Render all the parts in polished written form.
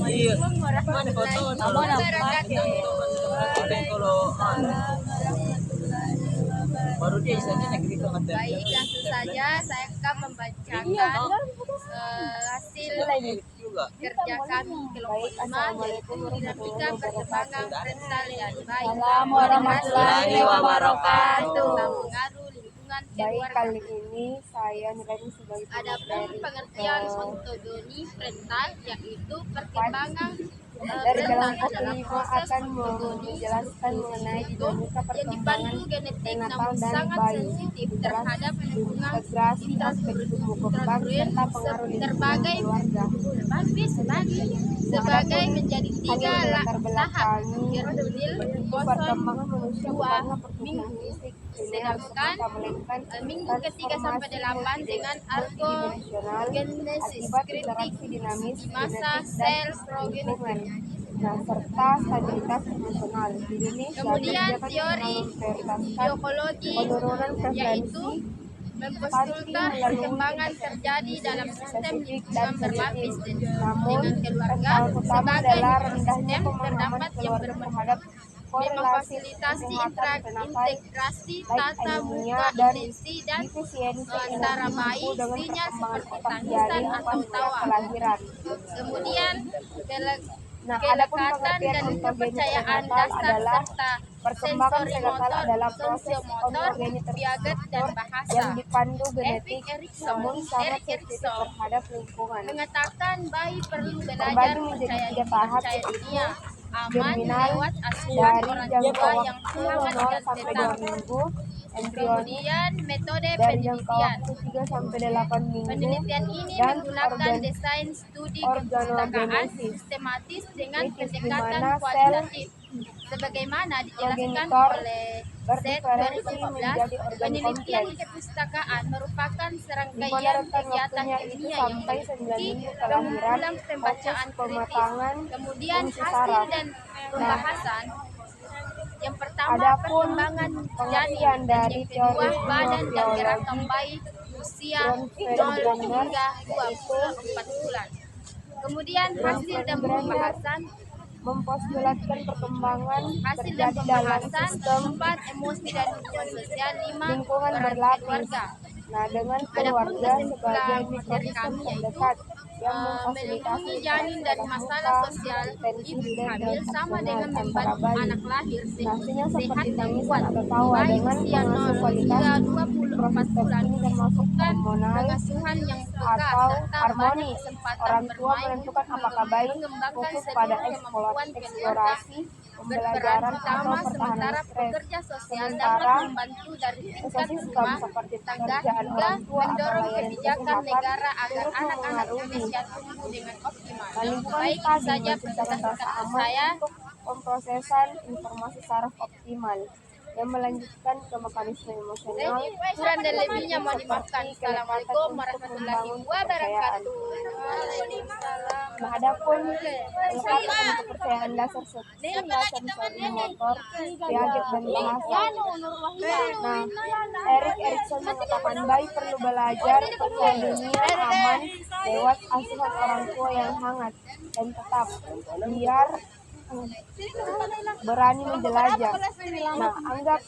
Iya. Mana foto? Kamu wabarakatuh. Kalau baru dia istilahnya negeri itu ngetes. Baik, langsung saja saya akan membacakan hasil kerja kami kelompok 5 yaitu dinamika perkembangan rental dan baik. Assalamualaikum warahmatullahi wabarakatuh. Tentang pengaruh lingkungan Baik, keluarga. kali ini saya nilainya sebagai Adapun pengertian ontogoni rental yaitu perkembangan dari jalan rental kaki dalam 5 proses akan ontogoni menjelaskan mengenai dinamika yang perkembangan dibantu genetik neonatal namun dan sangat bayi, sensitif terhadap lingkungan integrasi transfer tumbuh kembang serta pengaruh lingkungan keluarga. sebagai menjadi tiga Hanya tahap latar belakangi Germinal, itu Koson, perkembangan manusia dua bukanlah pertumbuhan fisik linear sedangkan semata, melainkan minggu ketiga sampai 8 dengan multidimensional argogenesis akibat kritik interaksi dinamis di masa genetik sel dan lingkungan. progenetik. Nah, serta stabilitas emosional. Di Indonesia, Kemudian kebijakan yang teori memprioritaskan biologi penurunan yaitu prevalensi mempostulkan perkembangan terjadi dalam sistem spesifik lingkungan dan berlapis sensitif. Namun, dengan keluarga tantangan utama sebagai adalah rendahnya ekosistem pemahaman terdapat yang keluarga terhadap korelasi memfasilitasi kesehatan prenatal, integrasi baik tata anemia muka dan intensi dan defisiensi antara energi bayi ibu dengan sinyal perkembangan seperti otak tangisan janin atau pasca tawa. kelahiran. Kemudian Nah, adapun kelekatan pengertian dan ontogeni kepercayaan prenatal dasar adalah serta perkembangan sensori prenatal motor, adalah proses sosiomotor, ontogeni piaget dan terstruktur bahasa. yang dipandu genetik Erikson namun sangat sensitif terhadap lingkungan. mengatakan bayi perlu belajar Terbagi menjadi percaya 3 tahap, percaya yaitu dunia aman germinal lewat asuhan dari orang jangka tua yang waktu hangat 0 dan sampai tenang. 2 minggu, embrionik Kemudian metode dari jangka penelitian. waktu 3 sampai 8 minggu, Penelitian ini dan menggunakan desain studi kepustakaan organogenesis sistematis dengan kritis di pendekatan mana sel kualitatif. Sebagaimana dijelaskan progenitor oleh Z berdiferensi 2015, menjadi organ penelitian kompleks, kepustakaan merupakan di mana serangkaian rentan kegiatan waktunya itu ilmiah yang sampai 9 meliputi minggu kelahiran, pengumpulan fokus pembacaan kritis, pematangan kemudian fungsi hasil saraf. dan pembahasan. Yang pertama, Adapun perkembangan pengertian janin, dan dari yang kedua, teori badan dan gerakan biologi bayi usia 0 Bronfenbrenner hingga 24 bulan. Kemudian hasil dan pembahasan mempostulatkan perkembangan hasil dan terjadi dalam pembahasan sistem 4 emosi dan hubungan sosial 5 lingkungan peran berlapis. keluarga. Nah, dengan Adapun keluarga sebagai kesimpulan materi ekosistem kami yaitu terdekat yang memfasilitasi melindungi janin dari masalah sosial intensif ibu dan hamil sama dengan antara membantu bayi. anak lahir Nasinya sehat seperti dan tangisan kuat. atau tawa Bayi dengan usia 0 pengasuh kualitas hingga 24 bulan ini termasuk membutuhkan hormonal pengasuhan yang peka atau serta harmoni. banyak kesempatan Orang tua bermain menentukan untuk apakah bayi mengembangkan fokus seluruh pada kemampuan keluarga. eksplorasi, Berperan pembelajaran atau utama pertahanan sementara stres. pekerja sosial Sementara dapat membantu dari tingkat ekosistem rumah seperti tangga pekerjaan hingga orang tua atau mendorong layanan kebijakan kesehatan negara agar turut anak-anak memengaruhi. Indonesia tumbuh dengan optimal. Nah, lingkungan Baik, itu tadi saja menciptakan rasa presentasi aman saya. untuk pemrosesan informasi saraf optimal yang melanjutkan ke mekanisme emosional Kurang dan lebihnya mau dimaafkan. seperti Assalamualaikum kelekatan untuk warahmatullahi membangun kepercayaan. wabarakatuh. Waalaikumsalam. Nah, adapun kelekatan dan kepercayaan dasar sensori motor, piaget dan bahasa. Nah, Erikson mengatakan bayi perlu belajar percaya dunia aman lewat asuhan orang tua yang hangat dan tetap, biar berani menjelajah. Nah, anggap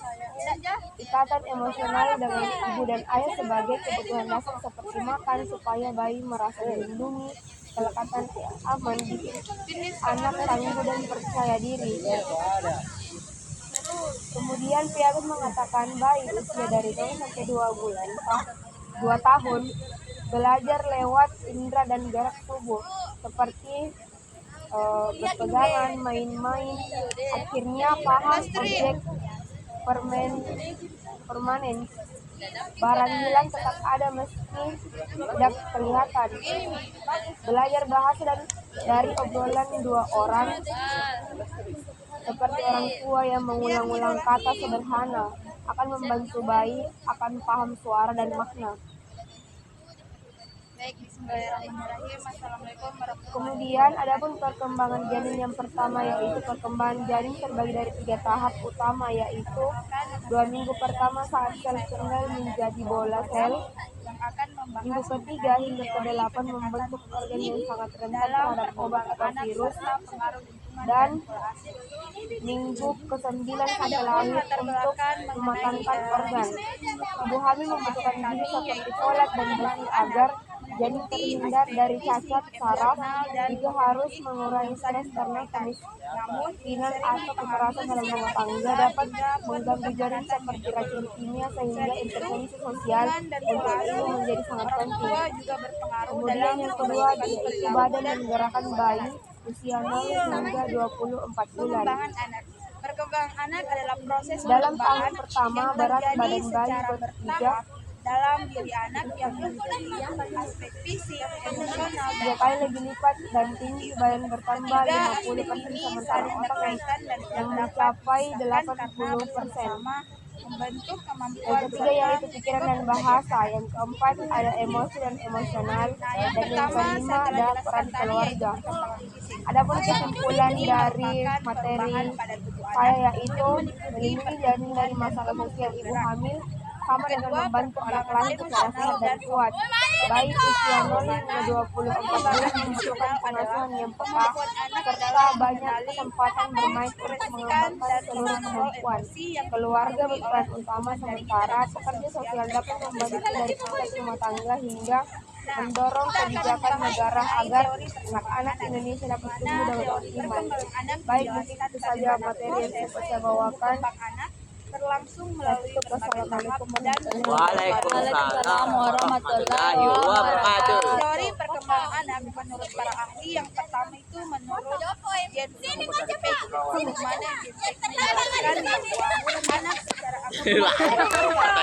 ikatan emosional dengan ibu dan ayah sebagai kebutuhan dasar seperti makan supaya bayi merasa dilindungi. Kelekatan aman bikin anak tangguh dan percaya diri. Kemudian Piaget mengatakan bayi usia dari 0 sampai 2 tahun belajar lewat indera dan gerak tubuh seperti berpegangan, main-main, akhirnya paham objek permanen. Barang hilang tetap ada meski tidak kelihatan. Belajar bahasa dari obrolan 2 orang seperti orang tua yang mengulang-ulang kata sederhana akan membantu bayi akan paham suara dan makna. Kemudian adapun perkembangan janin yang pertama yaitu perkembangan janin terbagi dari 3 tahap utama, yaitu 2 minggu pertama saat sel tunggal menjadi bola sel, akan Minggu membahas ketiga hingga ke-8 membentuk organ yang sangat rentan terhadap obat atau virus, pengaruh lingkungan dan pola asuh. minggu ke-9 sampai lahir untuk mematangkan organ. Ibu hamil membutuhkan gizi seperti folat dan besi agar janin terhindar dari cacat saraf, juga harus mengurangi stres karena kemiskinan atau kekerasan dalam rumah tangga dapat mengganggu janin seperti racun kimia, sehingga intervensi sosial untuk ibu menjadi sangat penting. Juga berpengaruh Kemudian yang kedua yaitu badan menggerakkan bayi usia 0 hingga 24 bulan. pengembangan anak. Perkembangan anak adalah proses Dalam pengembangan tahun pertama, yang berat terjadi badan bayi secara bertijak bertahap dalam diri anak yang meliputi aspek fisik, emosional, 3 dan kali lebih lipat, dan tinggi badan bertambah 50%, ini sementara saling otak berkaitan dan yang tidak dapat mencapai dipisahkan karena 80%. bersama-sama membentuk Yang kemampuan ketiga yaitu pikiran dan bahasa. Yang keempat ada emosi dan emosional. Nah, yang Dan yang pertama kelima saya telah ada jelaskan peran tadi yaitu keluarga. perkembangan fisik. Adapun kesimpulan Ini dari merupakan materi perubahan pada tubuh saya anak yaitu melindungi janin dari masalah sosial ibu hamil sama dengan membantu anak lahir secara sehat dan kuat. Bayi usia 0 hingga 24 bulan membutuhkan pengasuhan yang peka serta banyak kesempatan bermain untuk mengembangkan seluruh kemampuan. Keluarga berperan utama, sementara pekerja sosial dapat membantu dari konteks rumah tangga hingga mendorong kebijakan negara agar anak-anak Indonesia dapat tumbuh dengan optimal. Baik, mungkin itu saja materi yang saya bawakan. Berlangsung Saya melalui tutup. Wassalamualaikum warahmatullahi Waalaikumsalam warahmatullahi wabarakatuh. teori perkembangan anak menurut para ahli. Yang pertama itu menurut gen genotyping, di mana gen menjelaskan bahwa anak secara akurat